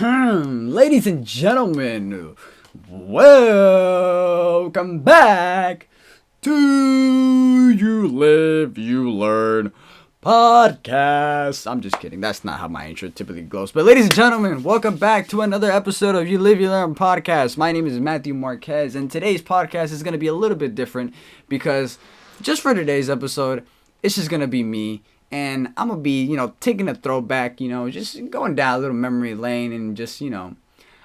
Ladies and gentlemen, welcome back to You Live, You Learn podcast. I'm just kidding. That's not how my intro typically goes. But ladies and gentlemen, welcome back to another episode of You Live, You Learn podcast. My name is Matthew Marquez, and today's podcast is going to be a little bit different because just for today's episode, it's just going to be me. And I'm going to be, taking a throwback, just going down a little memory lane and just, I'm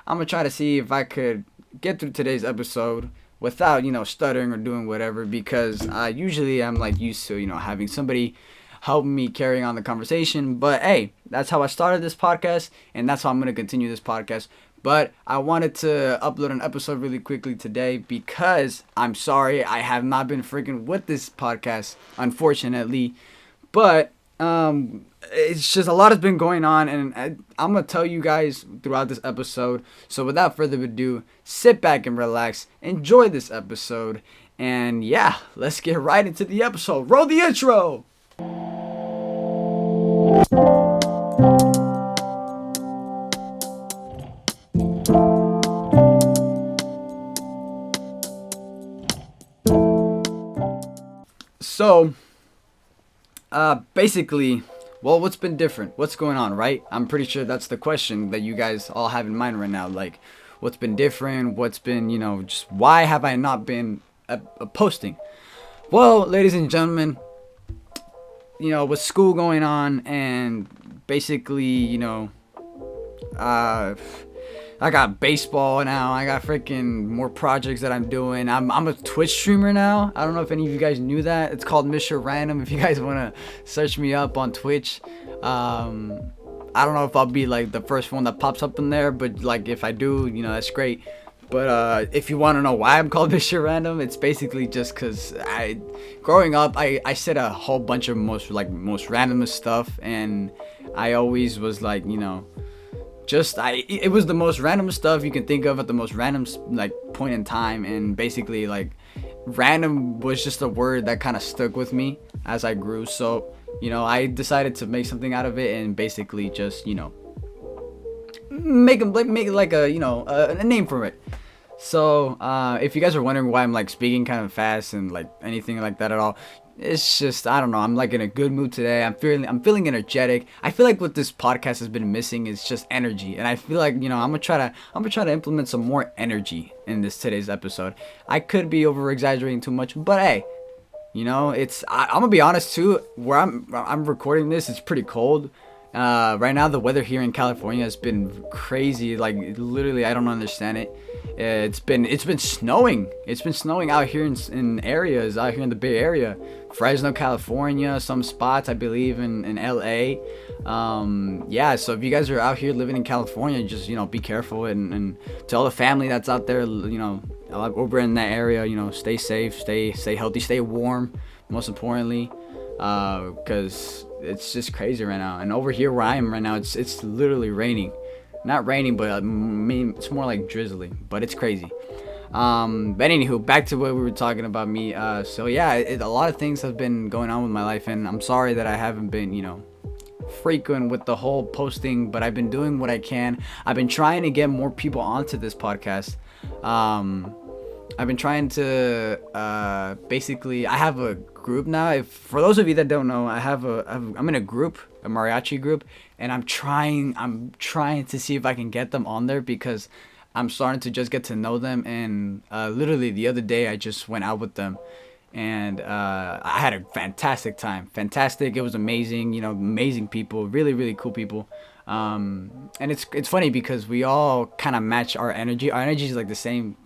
going to try to see if I could get through today's episode without, stuttering or doing whatever, because usually I'm like used to, having somebody help me carrying on the conversation. But hey, that's how I started this podcast, and that's how I'm going to continue this podcast. But I wanted to upload an episode really quickly today because I'm sorry I have not been freaking with this podcast, unfortunately. But it's just a lot has been going on, and I'm going to tell you guys throughout this episode. So without further ado, sit back and relax, enjoy this episode, and yeah, let's get right into the episode. Roll the intro! So, basically, well, what's been different? What's going on, right? I'm pretty sure that's the question that you guys all have in mind right now. Like, what's been different? What's been, just why have I not been posting? Well, ladies and gentlemen, with school going on and basically, I got baseball now. I got freaking more projects that I'm doing. I'm a Twitch streamer now. I don't know if any of you guys knew that. It's called Mr. Random. If you guys want to search me up on Twitch. I don't know if I'll be like the first one that pops up in there, but like if I do, that's great. But if you want to know why I'm called Mr. Random, it's basically just because growing up, I said a whole bunch of most randomest stuff, and I always was like, it was the most random stuff you can think of at the most random point in time, and basically random was just a word that kind of stuck with me as I grew. So I decided to make something out of it and basically just make it like a name for it. So if you guys are wondering why I'm speaking kind of fast and anything like that at all, it's just, I don't know, I'm in a good mood today. I'm feeling energetic. I feel like what this podcast has been missing is just energy, and I feel like I'm gonna try to implement some more energy in today's episode. I could be over exaggerating too much, but hey, I'm gonna be honest too. Where I'm recording this, it's pretty cold. Right now the weather here in California has been crazy. Literally, I don't understand it. It's been snowing. It's been snowing out here in areas out here in the Bay Area, Fresno, California, some spots I believe in LA. Yeah, so if you guys are out here living in California, just be careful, and to all the family that's out there, over in that area, stay safe, stay healthy, stay warm, most importantly, because it's just crazy right now. And over here where I am right now, it's literally raining. Not raining, but it's more like drizzling, but it's crazy. But anywho, back to what we were talking about me. So yeah, a lot of things have been going on with my life, and I'm sorry that I haven't been, frequent with the whole posting, but I've been doing what I can. I've been trying to get more people onto this podcast. I've been trying to basically, I have a group now. For those of you that don't know, I'm in a group, a mariachi group, and I'm trying to see if I can get them on there, because I'm starting to just get to know them. And literally the other day I just went out with them, and I had a fantastic time. It was amazing. Amazing people, really, really cool people. And it's funny because we all kind of match our energy. Our energy is the same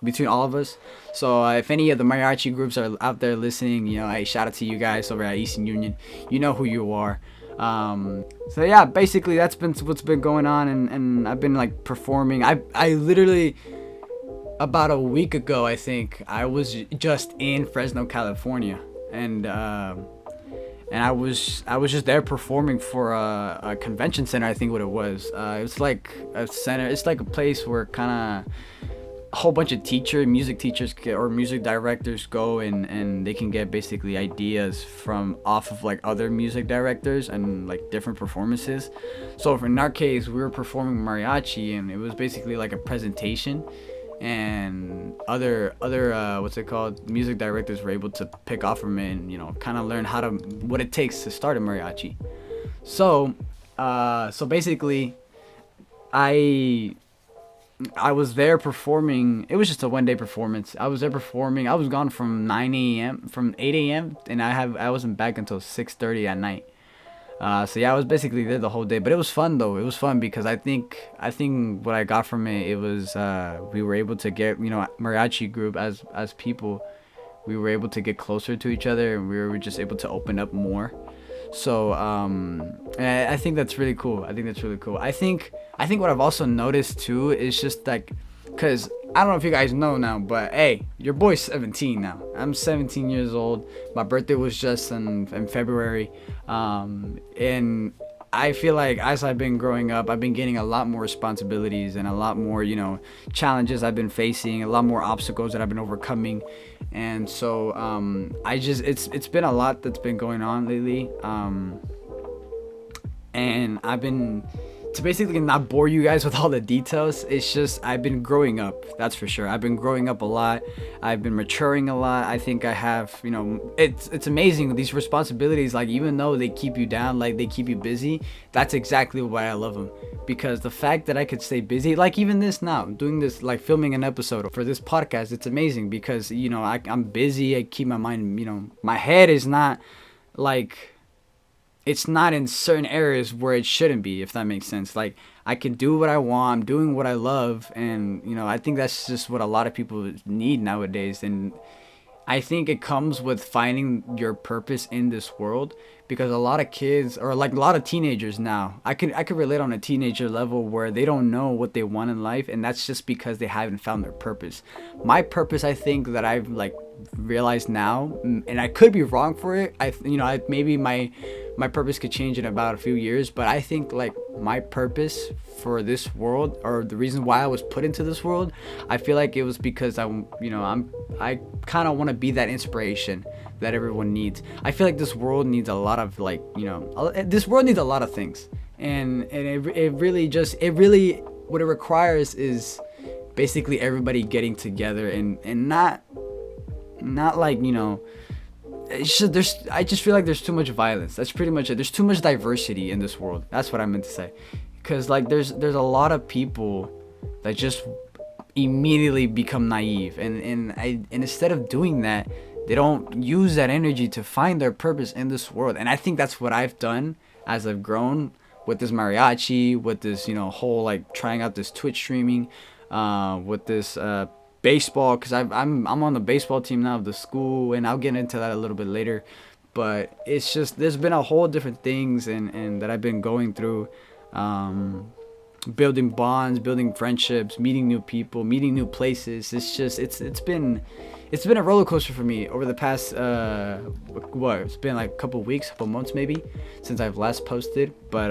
between all of us. So if any of the mariachi groups are out there listening, hey, shout out to you guys over at Eastern Union. You know who you are. So yeah, basically that's been what's been going on, and I've been performing. I literally, about a week ago, I think I was just in Fresno, California, and I was just there performing for a convention center. I think what it was. It's like a center. It's like a place where kind of a whole bunch of music teachers or music directors go and they can get basically ideas from off of like other music directors and like different performances. So in our case, we were performing mariachi, and it was basically like a presentation, and other what's it called, music directors were able to pick off from it and, you know, kind of learn what it takes to start a mariachi. So so basically I was there performing. It was just a 1 day performance. I was there performing. I was gone from 8 a.m. and I wasn't back until 6:30 at night. So yeah, I was basically there the whole day. But it was fun though. It was fun because I think what I got from it was we were able to get, you know, mariachi group as people. We were able to get closer to each other, and we were just able to open up more. So and I think that's really cool. I think what I've also noticed too is just like, cause I don't know if you guys know now, but hey, your boy's 17 now. I'm 17 years old. My birthday was just in February, and I feel like as I've been growing up, I've been getting a lot more responsibilities and a lot more, you know, challenges I've been facing, a lot more obstacles that I've been overcoming. And so it's been a lot that's been going on lately. And I've been, to basically not bore you guys with all the details, it's just I've been growing up, that's for sure. I've been growing up a lot. I've been maturing a lot. I think I have, you know, it's amazing, these responsibilities, like even though they keep you down, like they keep you busy, that's exactly why I love them. Because the fact that I could stay busy, like even this now, doing this, like filming an episode for this podcast, it's amazing because, you know, I'm busy. I keep my mind, you know, my head is not like, it's not in certain areas where it shouldn't be, if that makes sense. Like I can do what I want, I'm doing what I love, and you know, I think that's just what a lot of people need nowadays. And I think it comes with finding your purpose in this world, because a lot of kids, or like a lot of teenagers now, I could relate on a teenager level where they don't know what they want in life, and that's just because they haven't found their purpose. My purpose, I think that I've like realized now, and I could be wrong for it. Maybe my purpose could change in about a few years, but I think like my purpose for this world, or the reason why I was put into this world, I feel like it was because I kind of want to be that inspiration that everyone needs. I feel like this world needs a lot of like, you know, this world needs a lot of things, and it really what it requires is basically everybody getting together and not like, you know, it's just, I just feel like there's too much violence. That's pretty much it. There's too much diversity in this world. That's what I meant to say. Because like there's a lot of people that just immediately become naive, and instead of doing that, they don't use that energy to find their purpose in this world. And I think that's what I've done as I've grown with this mariachi, with this, you know, whole like trying out this Twitch streaming, with this baseball, because I'm on the baseball team now of the school, and I'll get into that a little bit later. But it's just, there's been a whole different things and that I've been going through, building bonds, building friendships, meeting new people, meeting new places. It's just it's been a roller coaster for me over the past it's been like a couple weeks, couple months maybe, since I've last posted. But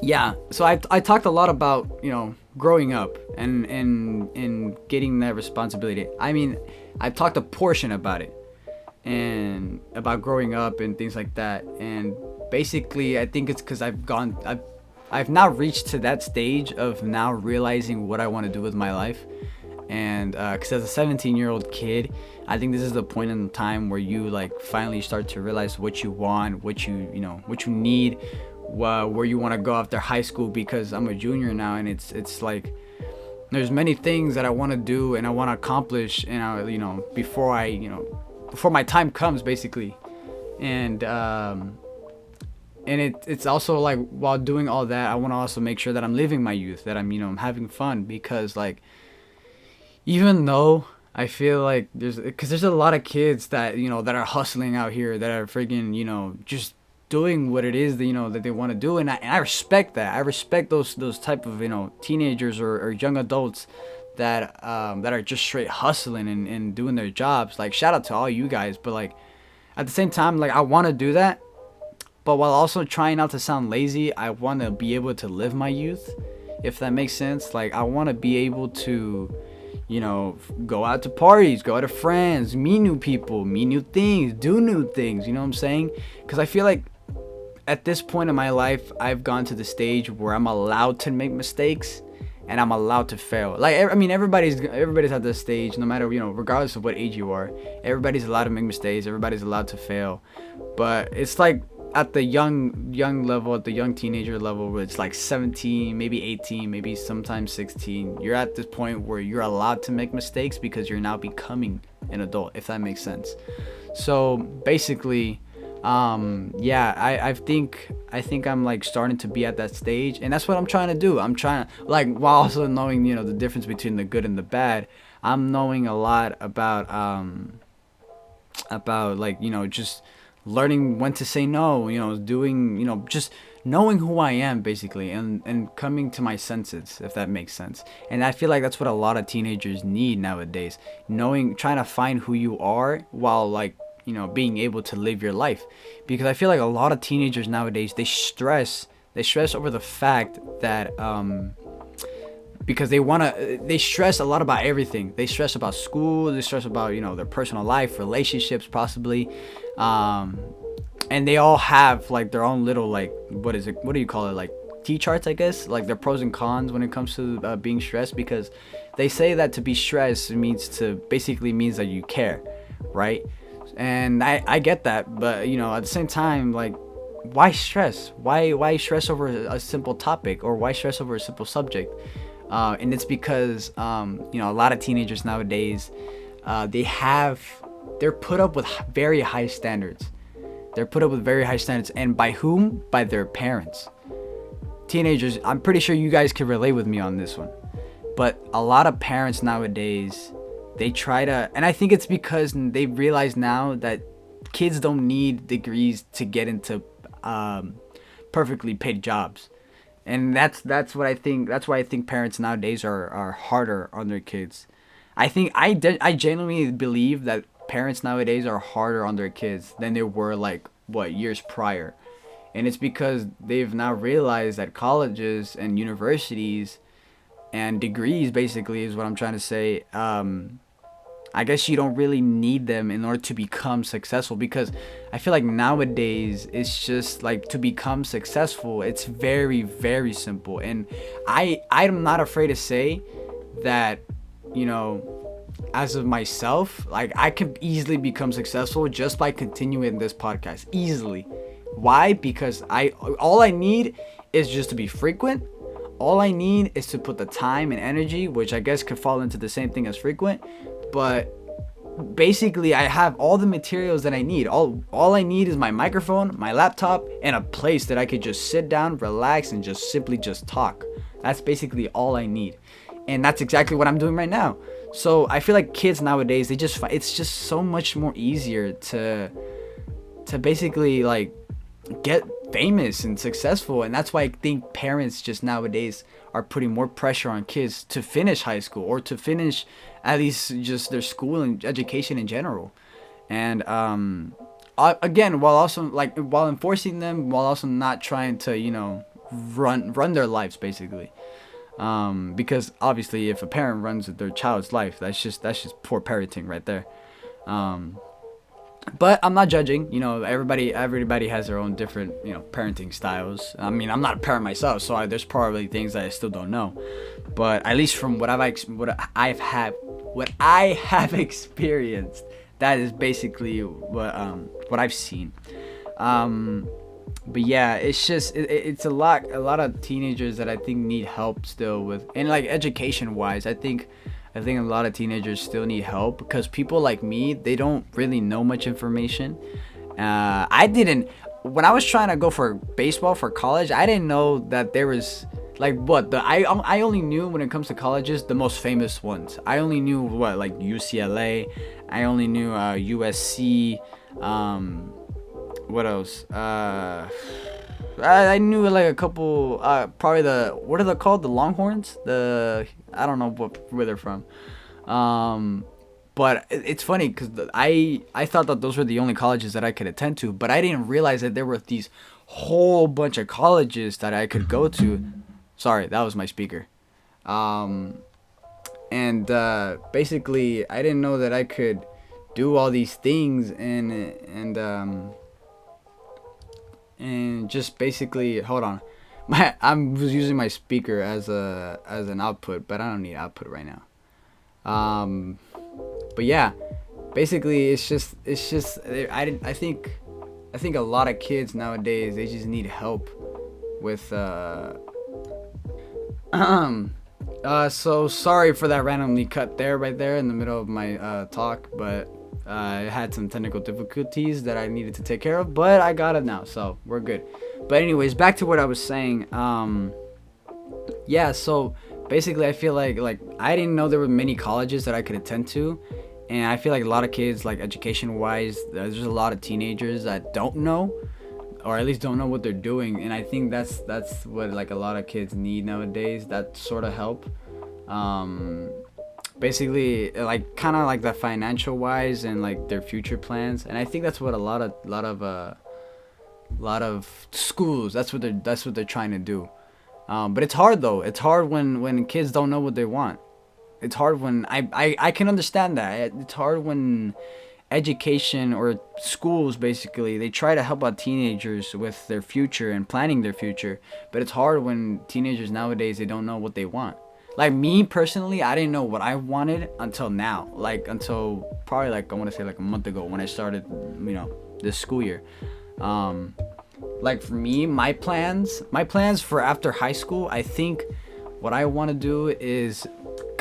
yeah, so I talked a lot about, you know, growing up and getting that responsibility. I mean, I've talked a portion about it and about growing up and things like that. And basically, I think it's because I've now reached to that stage of now realizing what I want to do with my life. And because as a 17-year-old kid, I think this is the point in time where you like finally start to realize what you want, what you need, where you want to go after high school. Because I'm a junior now, and it's like there's many things that I want to do and I want to accomplish, and before my time comes, basically. And it's also like, while doing all that, I want to also make sure that I'm living my youth, that I'm having fun. Because like, even though I feel like there's a lot of kids that that are hustling out here, that are friggin' just doing what it is that they want to do, and I respect that. I respect those type of teenagers or young adults that are just straight hustling and doing their jobs. Like, shout out to all you guys. But like, at the same time, like, I want to do that, but while also trying not to sound lazy, I want to be able to live my youth, if that makes sense. Like, I want to be able to go out to parties, go out to friends, meet new people, meet new things, do new things. You know what I'm saying? Because I feel like at this point in my life, I've gone to the stage where I'm allowed to make mistakes and I'm allowed to fail. Like, I mean, everybody's at this stage, no matter, regardless of what age you are. Everybody's allowed to make mistakes. Everybody's allowed to fail. But it's like at the young level, at the young teenager level, where it's like 17, maybe 18, maybe sometimes 16. You're at this point where you're allowed to make mistakes because you're now becoming an adult, if that makes sense. So basically, yeah, I think I'm like starting to be at that stage, and that's what I'm trying to do. I'm trying to, like, while also knowing, the difference between the good and the bad. I'm knowing a lot about like, just learning when to say no, doing, just knowing who I am basically, and coming to my senses, if that makes sense. And I feel like that's what a lot of teenagers need nowadays, trying to find who you are while, like, being able to live your life. Because I feel like a lot of teenagers nowadays, they stress over the fact that because they stress a lot about everything. They stress about school, they stress about, their personal life, relationships possibly, and they all have like their own little, like, what do you call it, like T-charts, I guess, like their pros and cons when it comes to being stressed. Because they say that to be stressed means that you care, right? And I get that, but at the same time, like, why stress? Why stress over a simple topic, or why stress over a simple subject? And it's because a lot of teenagers nowadays, they're put up with very high standards. And by whom? By their parents. Teenagers, I'm pretty sure you guys can relate with me on this one. But a lot of parents nowadays, they try to, and I think it's because they realize now that kids don't need degrees to get into perfectly paid jobs. And that's what I think. That's why I think parents nowadays are harder on their kids. I genuinely believe that parents nowadays are harder on their kids than they were, like, years prior. And it's because they've now realized that colleges and universities and degrees, basically, is what I'm trying to say, I guess you don't really need them in order to become successful. Because I feel like nowadays it's just like, to become successful, it's very, very simple. And I'm not afraid to say that, as of myself, like, I could easily become successful just by continuing this podcast. Easily. Why? Because all I need is just to be frequent. All I need is to put the time and energy, which I guess could fall into the same thing as frequent. But basically, I have all the materials that I need. All I need is my microphone, my laptop, and a place that I could just sit down, relax, and just simply just talk. That's basically all I need. And that's exactly what I'm doing right now. So I feel like kids nowadays, it's just so much more easier to basically, like, get famous and successful. And that's why I think parents just nowadays are putting more pressure on kids to finish high school, or to finish at least just their school and education in general. And again, while enforcing them, while also not trying to run their lives, basically. Because obviously, if a parent runs their child's life, that's just poor parenting right there. But I'm not judging. Everybody has their own different parenting styles. I mean, I'm not a parent myself, so there's probably things that I still don't know. But at least from what I have experienced, that is basically what I've seen. But yeah, it's just it's a lot of teenagers that I think need help still with, and like education wise, I think a lot of teenagers still need help, because people like me, they don't really know much information. I didn't, when I was trying to go for baseball for college, I didn't know that there was like I only knew, when it comes to colleges, the most famous ones. I only knew like UCLA, I only knew USC, what else? I knew like a couple, probably what are they called? The Longhorns? I don't know where they're from. But it's funny because I thought that those were the only colleges that I could attend to, but I didn't realize that there were these whole bunch of colleges that I could go to. Sorry, that was my speaker. And basically I didn't know that I could do all these things, and just basically, hold on, I was using my speaker as an output, but I don't need output right now. But yeah, basically it's just I think a lot of kids nowadays, they just need help with so sorry for that randomly cut there, right there in the middle of my talk, but I had some technical difficulties that I needed to take care of, but I got it now, so we're good. But anyways, back to what I was saying. Yeah, so basically I feel like I didn't know there were many colleges that I could attend to, and I feel like a lot of kids, like education wise, there's a lot of teenagers that don't know, or at least don't know what they're doing, and I think that's what like a lot of kids need nowadays, that sort of help. Basically like kind of like the financial wise and like their future plans, and I think that's what a lot of schools, that's what they're trying to do. But it's hard though. It's hard when kids don't know what they want. It's hard when I can understand that. It's hard when education or schools, basically, they try to help out teenagers with their future and planning their future, but it's hard when teenagers nowadays, they don't know what they want. Like me personally, I didn't know what I wanted until now, like until probably like I want to say like a month ago when I started, this school year. Like for me, my plans for after high school, I think what I want to do is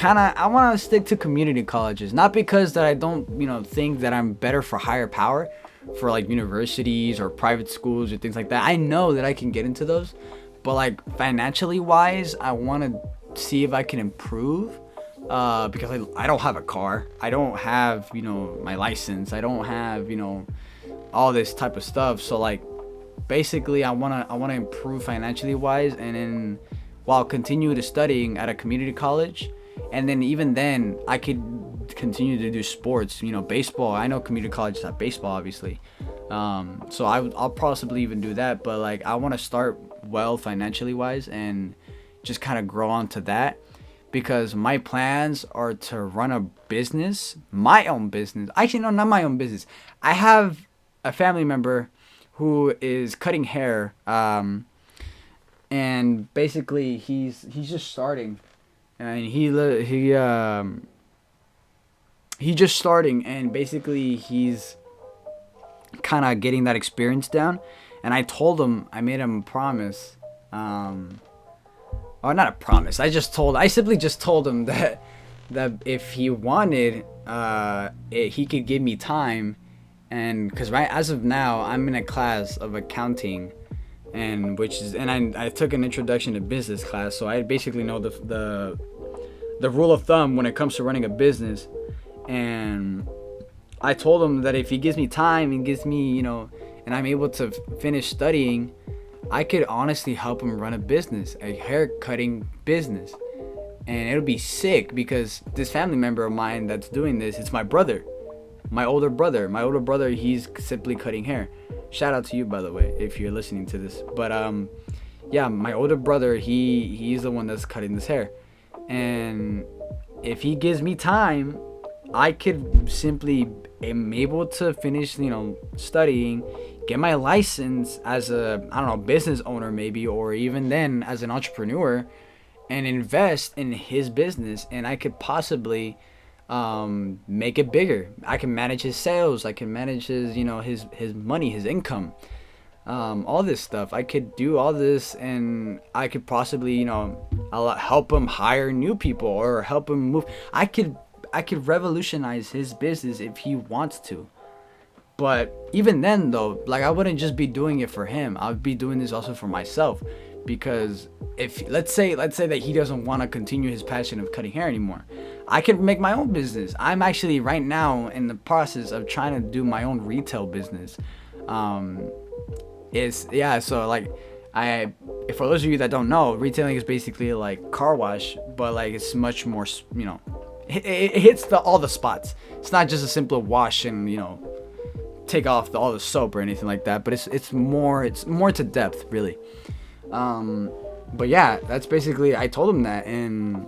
I want to stick to community colleges, not because that I don't think that I'm better for higher power, for like universities or private schools or things like that. I know that I can get into those, but like financially wise, I want to see if I can improve, because I don't have a car, I don't have my license, I don't have all this type of stuff. So like basically I want to improve financially wise, and then while continue to studying at a community college, and then even then I could continue to do sports, baseball. I know community colleges have baseball, obviously, so I'll possibly even do that. But like I want to start well financially wise and just kind of grow onto that, because my plans are to run a business, my own business. Actually, no, not my own business. I have a family member who is cutting hair, and basically he's just starting, and he just starting, and basically he's kind of getting that experience down. And I made him a promise, or not a promise. I simply just told him that if he wanted, he could give me time, and because as of now I'm in a class of accounting, and I took an introduction to business class, so I basically know the rule of thumb when it comes to running a business. And I told him that if he gives me time and gives me, and I'm able to finish studying, I could honestly help him run a business, a hair cutting business. And it'll be sick, because this family member of mine that's doing this, it's my brother, my older brother. He's simply cutting hair. Shout out to you, by the way, if you're listening to this. But yeah, my older brother, he's the one that's cutting this hair. And if he gives me time, I could simply am able to finish, studying, get my license as a, business owner maybe, or even then as an entrepreneur, and invest in his business, and I could possibly make it bigger. I can manage his sales, I can manage his, his money, his income, all this stuff. I could do all this, and I could possibly, I'll help him hire new people or help him move. I could revolutionize his business if he wants to. But even then though, like I wouldn't just be doing it for him. I would be doing this also for myself, because if let's say that he doesn't want to continue his passion of cutting hair anymore, I can make my own business. I'm actually right now in the process of trying to do my own retail business. So like for those of you that don't know, retailing is basically like car wash, but like it's much more, it hits all the spots. It's not just a simple wash and take off all the soap or anything like that, but it's more to depth, really. But yeah, that's basically, I told him that, and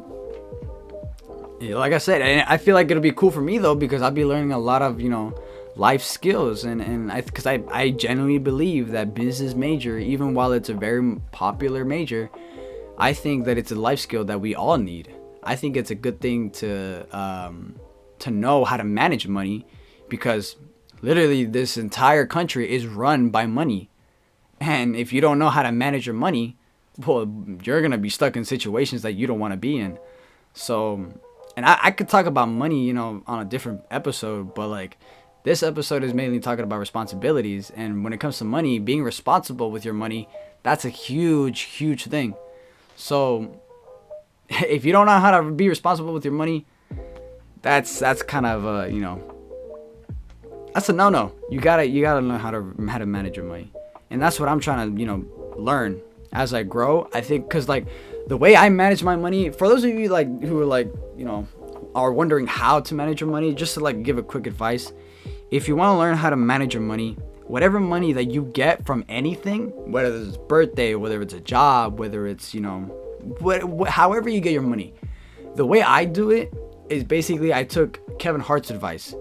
Yeah, like I said, and I feel like it'll be cool for me though, because I'll be learning a lot of, life skills. And because I genuinely believe that business major, even while it's a very popular major, I think that it's a life skill that we all need. I think it's a good thing to know how to manage money, because literally this entire country is run by money. And if you don't know how to manage your money, well, you're gonna be stuck in situations that you don't want to be in. So, and I could talk about money, on a different episode, but like this episode is mainly talking about responsibilities. And when it comes to money, being responsible with your money, that's a huge, huge thing. So, if you don't know how to be responsible with your money, that's kind of that's a no-no. You gotta learn how to manage your money, and that's what I'm trying to learn as I grow. I think because like the way I manage my money, for those of you like who are like are wondering how to manage your money, just to like give a quick advice. If you want to learn how to manage your money, whatever money that you get from anything, whether it's birthday, whether it's a job, whether it's however you get your money, the way I do it is basically I took Kevin Hart's advice,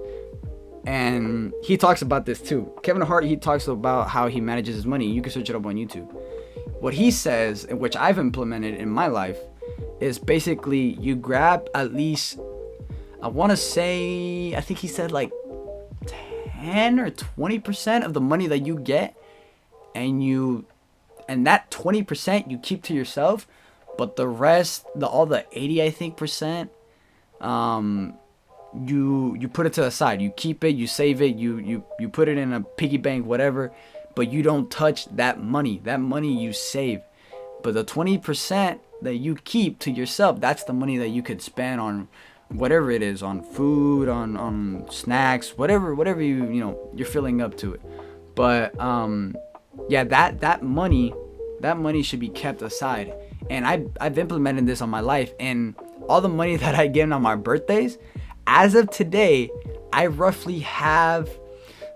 and he talks about this too. Kevin Hart, he talks about how he manages his money. You can search it up on YouTube. What he says, and which I've implemented in my life, is basically you grab at least, I think he said like 10 or 20% of the money that you get, and that 20% you keep to yourself, but the rest, all the 80 I think percent, you put it to the side. You keep it, you save it, you put it in a piggy bank, whatever, but you don't touch that money. That money you save. But the 20% that you keep to yourself, that's the money that you could spend on whatever it is, on food, on snacks, whatever you're filling up to it. But yeah, that money should be kept aside. And I've implemented this on my life, and all the money that I get on my birthdays, as of today, I roughly have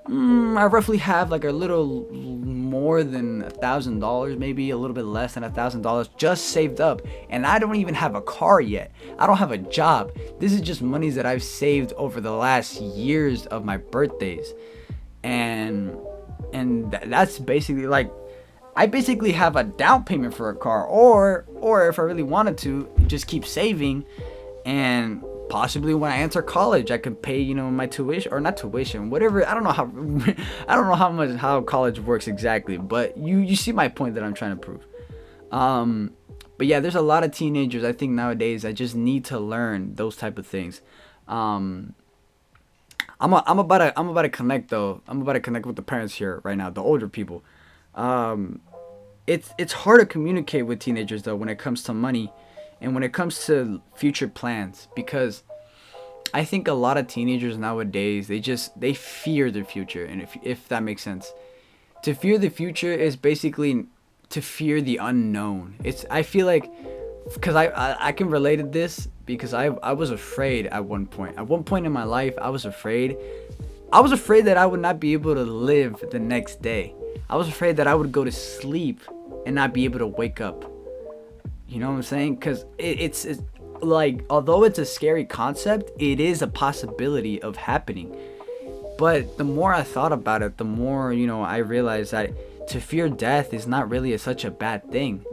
like a little more than $1,000, maybe a little bit less than $1,000 just saved up. And I don't even have a car yet. I don't have a job. This is just monies that I've saved over the last years of my birthdays. And that's basically like, I basically have a down payment for a car, or if I really wanted to, just keep saving, and possibly when I enter college, I could pay, my tuition, or not tuition, whatever. I don't know how college works exactly, but you see my point that I'm trying to prove. But yeah, there's a lot of teenagers, I think nowadays, that just need to learn those type of things. I'm about to connect though. I'm about to connect with the parents here right now, the older people. It's hard to communicate with teenagers though when it comes to money and when it comes to future plans, because I think a lot of teenagers nowadays, they fear their future. And if that makes sense, to fear the future is basically to fear the unknown. I feel like, because I can relate to this, because I was afraid at one point. At one point in my life, I was afraid that I would not be able to live the next day. I was afraid that I would go to sleep and not be able to wake up. You know what I'm saying? Because it's like, although it's a scary concept, it is a possibility of happening. But the more I thought about it, the more, I realized that to fear death is not really such a bad thing.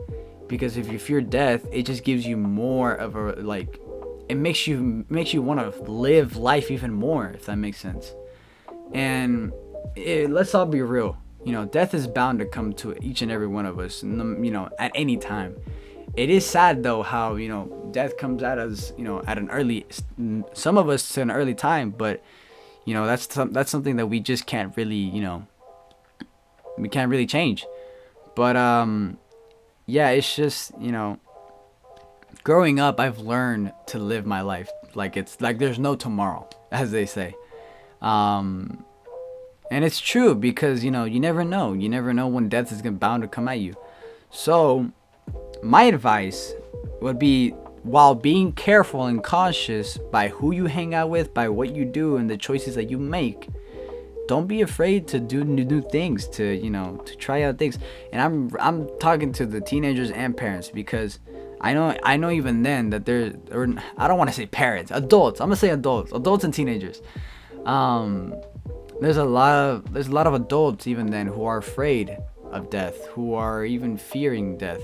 Because if you fear death, it just gives you more of a, like, it makes you want to live life even more, if that makes sense. And let's all be real. Death is bound to come to each and every one of us, at any time. It is sad though how, death comes at us, at an early, some of us to an early time, but that's something that we just can't really, we can't really change. But yeah, it's just, growing up, I've learned to live my life like it's like there's no tomorrow, as they say. And it's true, because you never know when death is bound to come at you. So my advice would be, while being careful and cautious by who you hang out with, by what you do, and the choices that you make, don't be afraid to do new things, to to try out things. And I'm talking to the teenagers and parents, because I know even then that or I don't want to say parents, adults. I'm gonna say adults and teenagers. There's a lot of adults even then who are afraid of death, who are even fearing death,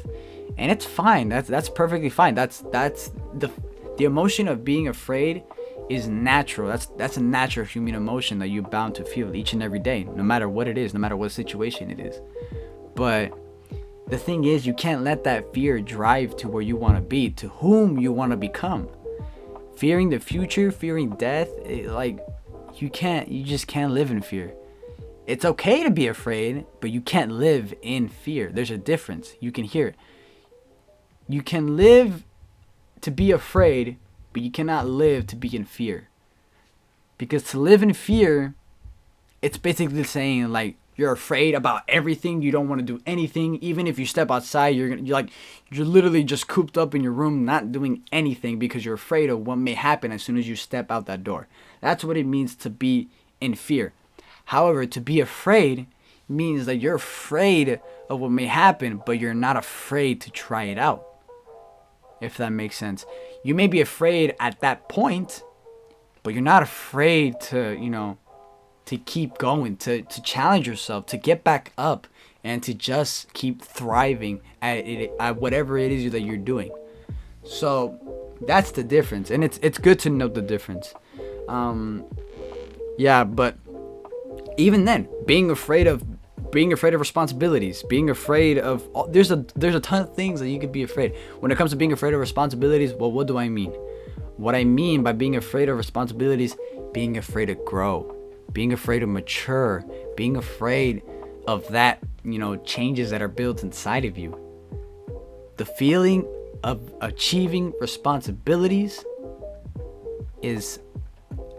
and it's fine. That's perfectly fine. That's the emotion of being afraid is natural. That's a natural human emotion that you're bound to feel each and every day, no matter what it is, no matter what situation it is. But the thing is, you can't let that fear drive to where you want to be, to whom you want to become. Fearing the future, fearing death, you just can't live in fear. It's okay to be afraid, but you can't live in fear. There's a difference. You can hear it. You can live to be afraid, but you cannot live to be in fear. Because to live in fear, it's basically saying like you're afraid about everything. You don't want to do anything. Even if you step outside, you're literally just cooped up in your room, not doing anything because you're afraid of what may happen as soon as you step out that door. That's what it means to be in fear. However, to be afraid means that you're afraid of what may happen, but you're not afraid to try it out. If that makes sense. You may be afraid at that point, but you're not afraid to, to keep going, to challenge yourself, to get back up, and to just keep thriving at whatever it is that you're doing. So that's the difference, and it's good to know the difference. But even then, being afraid of responsibilities, being afraid of there's a ton of things that you could be afraid. When it comes to being afraid of responsibilities, well, what do I mean? What I mean by being afraid of responsibilities, being afraid to grow, being afraid to mature, being afraid of that, changes that are built inside of you. The feeling of achieving responsibilities is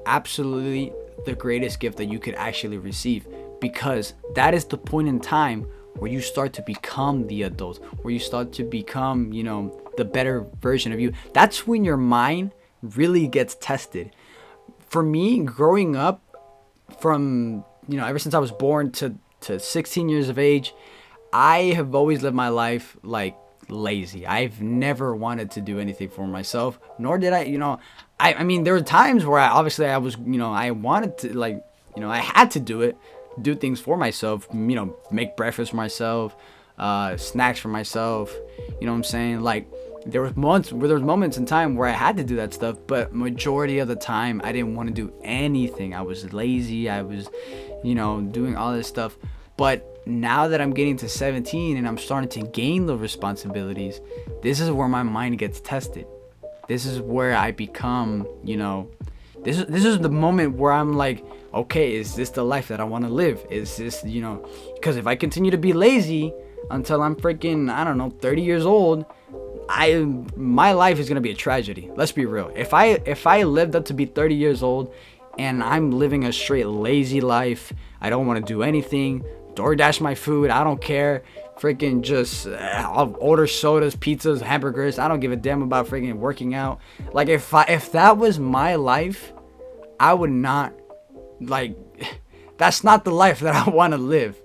absolutely the greatest gift that you could actually receive, because that is the point in time where you start to become the adult, where you start to become, the better version of you. That's when your mind really gets tested. For me, growing up from, ever since I was born to 16 years of age, I have always lived my life like lazy. I've never wanted to do anything for myself, nor did I mean, there were times where I was, I wanted to, I had to do things for myself, make breakfast for myself, snacks for myself, you know what I'm saying? Like, there was moments in time where I had to do that stuff, but majority of the time I didn't want to do anything. I was lazy. I was, doing all this stuff. But now that I'm getting to 17 and I'm starting to gain the responsibilities, this is where my mind gets tested. This is where I become, this is the moment where I'm like, okay, is this the life that I want to live? Is this, because if I continue to be lazy until I'm freaking, 30 years old, my life is going to be a tragedy. Let's be real. If I lived up to be 30 years old and I'm living a straight lazy life, I don't want to do anything, DoorDash my food, I don't care, freaking just I'll order sodas, pizzas, hamburgers, I don't give a damn about freaking working out. Like, if that was my life, I would not, that's not the life that I want to live.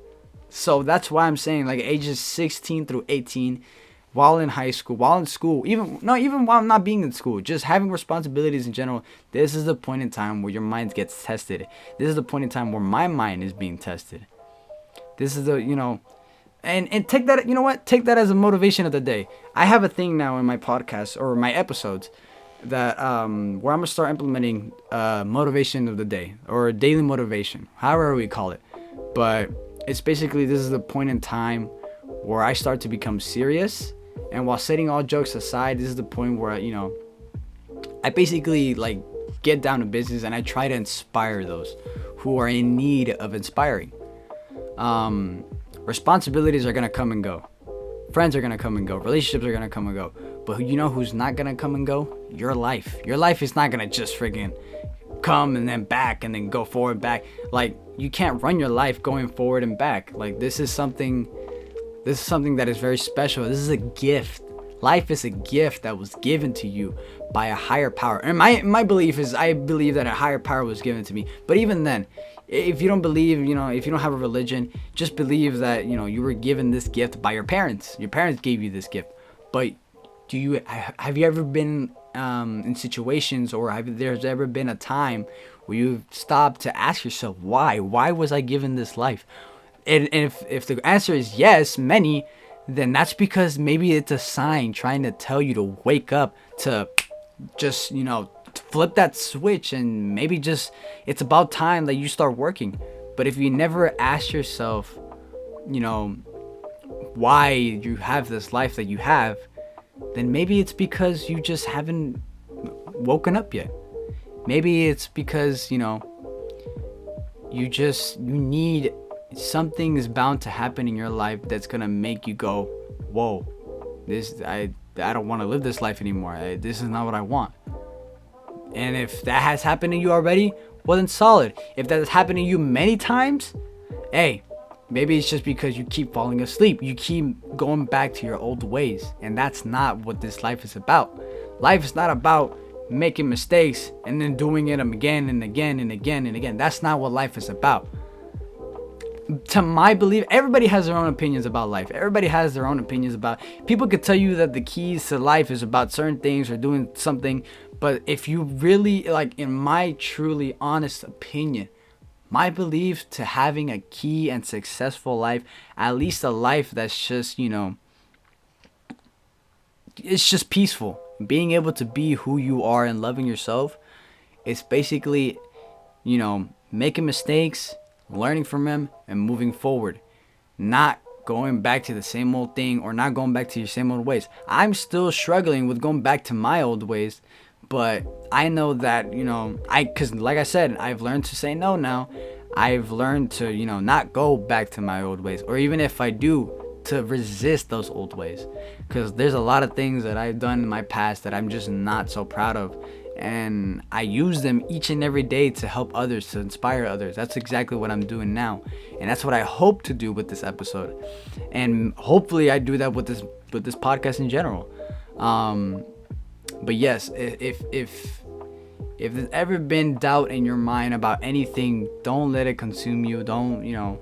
So that's why I'm saying, ages 16 through 18, while in high school, while in school, even while not being in school, just having responsibilities in general, this is the point in time where your mind gets tested. This is the point in time where my mind is being tested. This is the, and take that, take that as a motivation of the day. I have a thing now in my podcast or my episodes that where I'm gonna start implementing motivation of the day, or daily motivation, however we call it. But it's basically, this is the point in time where I start to become serious, and while setting all jokes aside, this is the point where I basically get down to business, and I try to inspire those who are in need of inspiring. Responsibilities are gonna come and go. Friends are gonna come and go. Relationships are gonna come and go. But who's not gonna come and go? Your life. Your life is not gonna just friggin' come and then back and then go forward, back. You can't run your life going forward and back. This is something that is very special. This is a gift. Life is a gift that was given to you by a higher power. And my belief is, I believe that a higher power was given to me. But even then, if you don't believe, if you don't have a religion, just believe that, you were given this gift by your parents. Your parents gave you this gift. But have you ever been in situations, or there's ever been a time where you've stopped to ask yourself, why was I given this life? And if the answer is yes, many, then that's because maybe it's a sign trying to tell you to wake up, to just, flip that switch, and maybe just it's about time that you start working. But if you never ask yourself, why you have this life that you have, then maybe it's because you just haven't woken up yet. Maybe it's because, you need, something is bound to happen in your life that's gonna make you go, whoa, I don't want to live this life anymore. This is not what I want. And if that has happened to you already, well then solid. If that has happened to you many times, hey, maybe it's just because you keep falling asleep. You keep going back to your old ways. And that's not what this life is about. Life is not about making mistakes and then doing it again and again and again and again. That's not what life is about. To my belief, everybody has their own opinions about life. Everybody has their own opinions about. People could tell you that the keys to life is about certain things or doing something. But if you really, in my truly honest opinion, my belief to having a key and successful life, at least a life that's just, it's just peaceful. Being able to be who you are and loving yourself, it's basically, making mistakes, learning from them, and moving forward. Not going back to the same old thing, or not going back to your same old ways. I'm still struggling with going back to my old ways, but I know that, because like I said, I've learned to say no now. I've learned to, not go back to my old ways, or even if I do, to resist those old ways, because there's a lot of things that I've done in my past that I'm just not so proud of, and I use them each and every day to help others, to inspire others. That's exactly what I'm doing now, and that's what I hope to do with this episode, and hopefully I do that with this podcast in general. But yes, if there's ever been doubt in your mind about anything, don't let it consume you. Don't,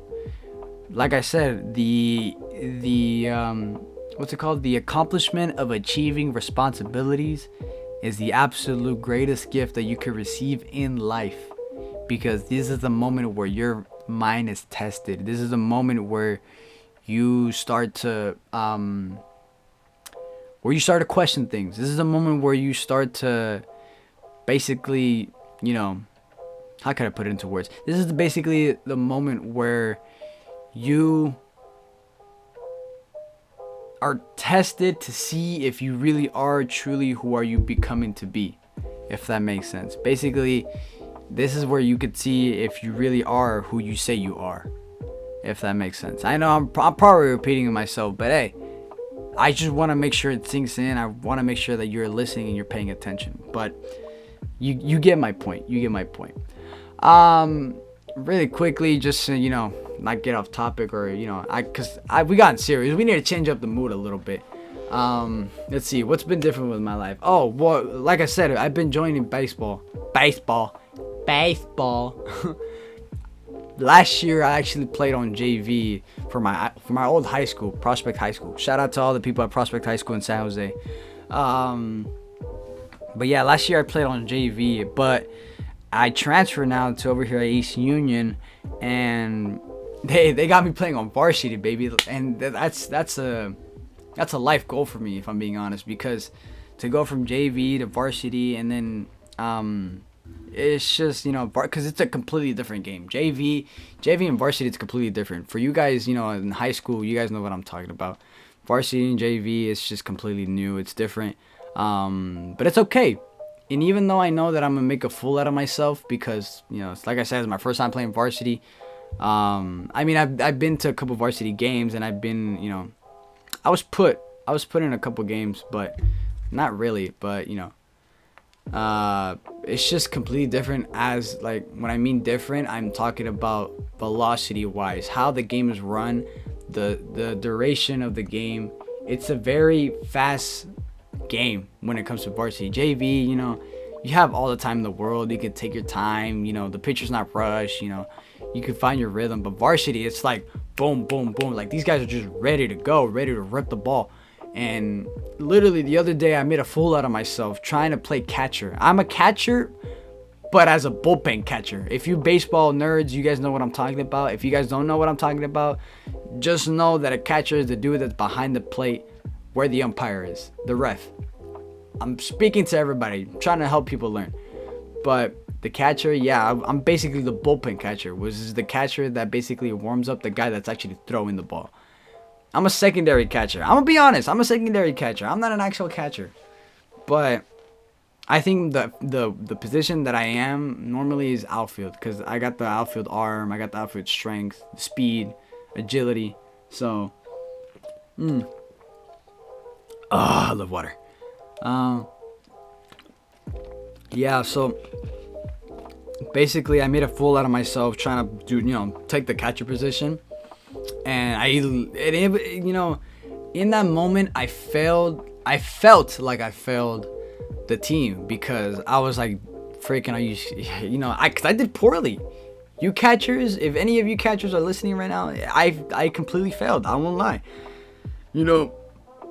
like I said, the what's it called? The accomplishment of achieving responsibilities is the absolute greatest gift that you could receive in life, because this is the moment where your mind is tested. This is the moment where you start to question things. This is a moment where you start to basically, how can I put it into words? This is basically the moment where you are tested to see if you really are truly who are you becoming to be, if that makes sense. Basically, this is where you could see if you really are who you say you are, if that makes sense. I know I'm probably repeating myself, but hey, I just want to make sure it sinks in. I want to make sure that you're listening and you're paying attention. But you get my point. You get my point. Really quickly, just to, not get off topic, or we got serious. We need to change up the mood a little bit. Let's see what's been different with my life. Oh, well, like I said, I've been joining baseball. Last year I actually played on JV for my old high school, Prospect High School. Shout out to all the people at Prospect High School in San Jose. But yeah, last year I played on JV, but I transferred now to over here at East Union, and they got me playing on varsity, baby. And that's a life goal for me, if I'm being honest, because to go from JV to varsity, and then it's just, because it's a completely different game. JV and varsity, it's completely different. For you guys, in high school, you guys know what I'm talking about. Varsity and JV, it's just completely new. It's different. But it's okay. And even though I know that I'm gonna make a fool out of myself, because it's like I said, it's my first time playing varsity. I've been to a couple varsity games, and I've been, I was put in a couple games, but not really. But it's just completely different. As like, when I mean different, I'm talking about velocity wise, how the game is run, the duration of the game it's a very fast game when it comes to varsity. JV, you have all the time in the world. You can take your time. The pitcher's not rushed. You can find your rhythm. But varsity, it's like boom, boom, boom. Like these guys are just ready to go, ready to rip the ball. And literally the other day, I made a fool out of myself trying to play catcher. I'm a catcher, but as a bullpen catcher. If you baseball nerds, you guys know what I'm talking about. If you guys don't know what I'm talking about, just know that a catcher is the dude that's behind the plate where the umpire is, the ref. I'm speaking to everybody, trying to help people learn. But the catcher, yeah, I'm basically the bullpen catcher, which is the catcher that basically warms up the guy that's actually throwing the ball. I'm a secondary catcher. I'm gonna be honest, I'm a secondary catcher. I'm not an actual catcher. But I think the position that I am normally is outfield, because I got the outfield arm, I got the outfield strength, speed, agility. So, I love water. Yeah, so basically I made a fool out of myself trying to take the catcher position, and in that moment I felt like I failed the team, because I was like, freaking, because I did poorly. You catchers, if any of you catchers are listening right now, I completely failed. I won't lie.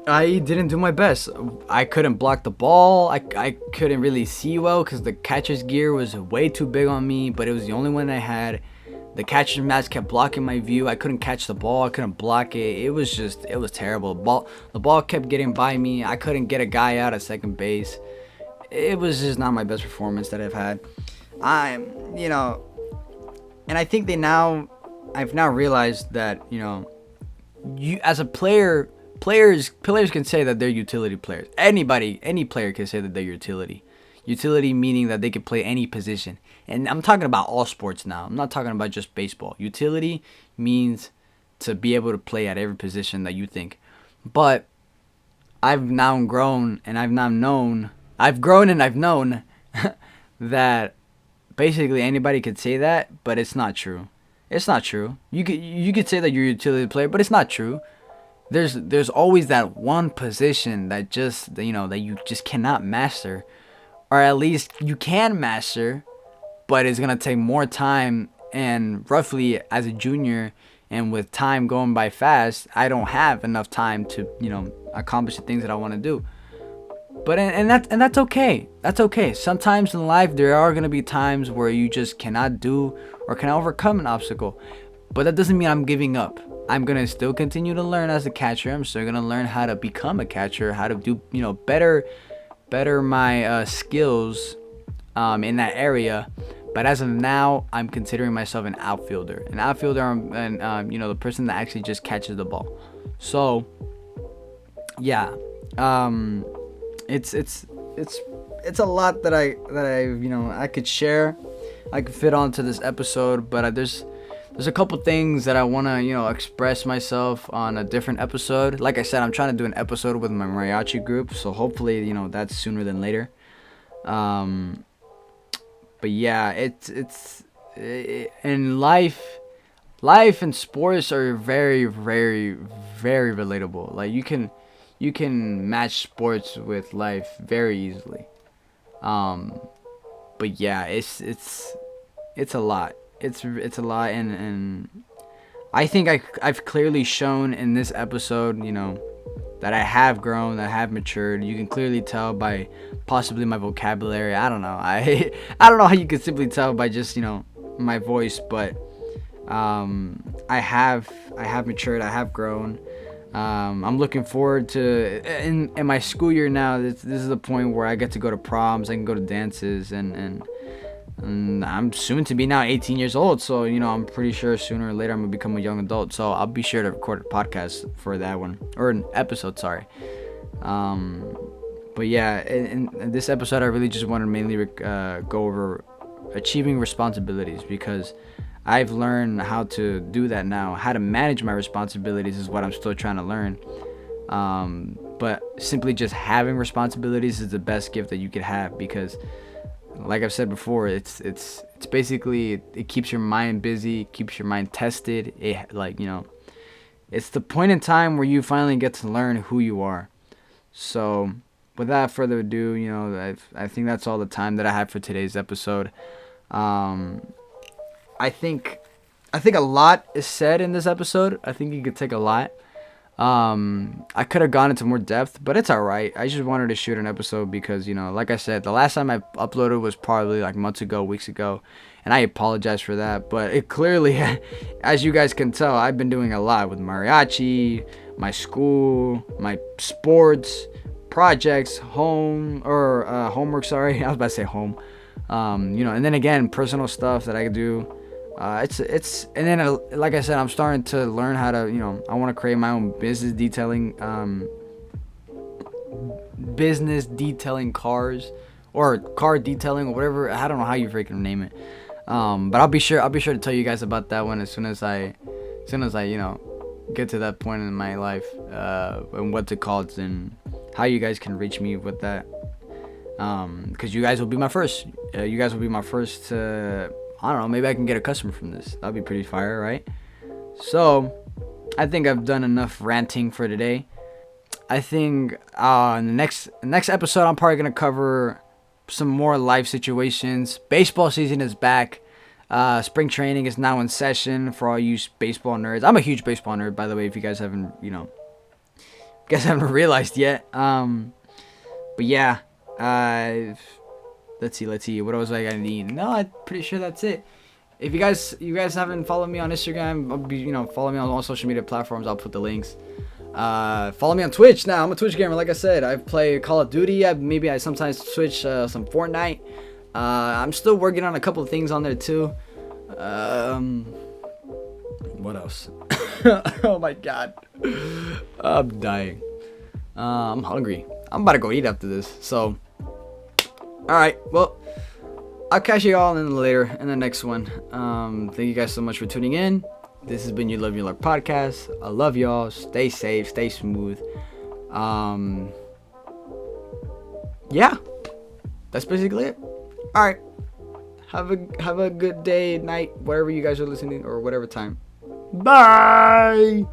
I didn't do my best. I couldn't block the ball. I couldn't really see well because the catcher's gear was way too big on me, but it was the only one I had. The catcher's mask kept blocking my view. I couldn't catch the ball. I couldn't block it. It was terrible. The ball kept getting by me. I couldn't get a guy out at second base. It was just not my best performance that I've had. And I think I've now realized that, you as a player, players can say that they're utility players. Any player can say that they're utility. Utility meaning that they can play any position. And I'm talking about all sports now. I'm not talking about just baseball. Utility means to be able to play at every position that you think. But I've grown and I've known that basically anybody could say that, but it's not true. It's not true. You could say that you're a utility player, but it's not true. There's always that one position that you just cannot master, or at least you can master, but it's gonna take more time. And roughly as a junior, and with time going by fast, I don't have enough time to accomplish the things that I want to do. But and that's okay. That's okay. Sometimes in life there are gonna be times where you just cannot do or cannot overcome an obstacle. But that doesn't mean I'm giving up. I'm gonna still continue to learn as a catcher. I'm still gonna learn how to become a catcher, how to do better my skills in that area. But as of now, I'm considering myself an outfielder. An outfielder, and the person that actually just catches the ball. So, yeah, it's a lot that I could share. I could fit onto this episode, but there's a couple things that I want to express myself on a different episode. Like I said, I'm trying to do an episode with my mariachi group, so hopefully that's sooner than later. But yeah, it's in life and sports are very, very, very relatable. Like you can match sports with life very easily. But yeah, it's a lot. It's a lot, and I think I've clearly shown in this episode, that I have grown, that I have matured. You can clearly tell by possibly my vocabulary. I don't know. I don't know how you can simply tell by just my voice, but I have matured. I have grown. I'm looking forward to in my school year now. This is the point where I get to go to proms. I can go to dances, and I'm soon to be now 18 years old. So I'm pretty sure sooner or later I'm gonna become a young adult. So I'll be sure to record a podcast for that one, or an episode. Sorry. But yeah, in this episode, I really just want to mainly go over achieving responsibilities, because I've learned how to do that now. How to manage my responsibilities is what I'm still trying to learn. But simply just having responsibilities is the best gift that you could have, because like I've said before, it's basically, it keeps your mind busy, keeps your mind tested. It It's the point in time where you finally get to learn who you are. So, without further ado, I think that's all the time that I have for today's episode. I think a lot is said in this episode. I think you could take a lot. I could have gone into more depth, but it's alright. I just wanted to shoot an episode because, like I said, the last time I uploaded was probably like months ago, weeks ago, and I apologize for that. But it clearly, as you guys can tell, I've been doing a lot with mariachi, my school, my sports, projects, homework, sorry. I was about to say home. And then again, personal stuff that I do. And then like I said, I'm starting to learn how to, I want to create my own business detailing cars, or car detailing, or whatever. I don't know how you freaking name it. But I'll be sure to tell you guys about that one as soon as I get to that point in my life, and what's it called and how you guys can reach me with that. Because you guys will be my first. To, I don't know, maybe I can get a customer from this. That'd be pretty fire, right? So, I think I've done enough ranting for today. I think in the next episode, I'm probably going to cover some more life situations. Baseball season is back. Spring training is now in session for all you baseball nerds. I'm a huge baseball nerd, by the way, if you guys haven't, realized yet. But yeah, let's see. What else I gotta need? No, I'm pretty sure that's it. If you guys haven't followed me on Instagram, follow me on all social media platforms. I'll put the links. Follow me on Twitch now. I'm a Twitch gamer, like I said. I play Call of Duty. I sometimes switch some Fortnite. I'm still working on a couple of things on there too. What else? Oh my god, I'm dying. I'm hungry. I'm about to go eat after this. So. Alright, well, I'll catch you all in the next one. Thank you guys so much for tuning in. This has been Your Love Your Luck podcast. I love y'all. Stay safe, stay smooth. Yeah, that's basically it. Alright, have a good day, night, wherever you guys are listening, or whatever time. Bye!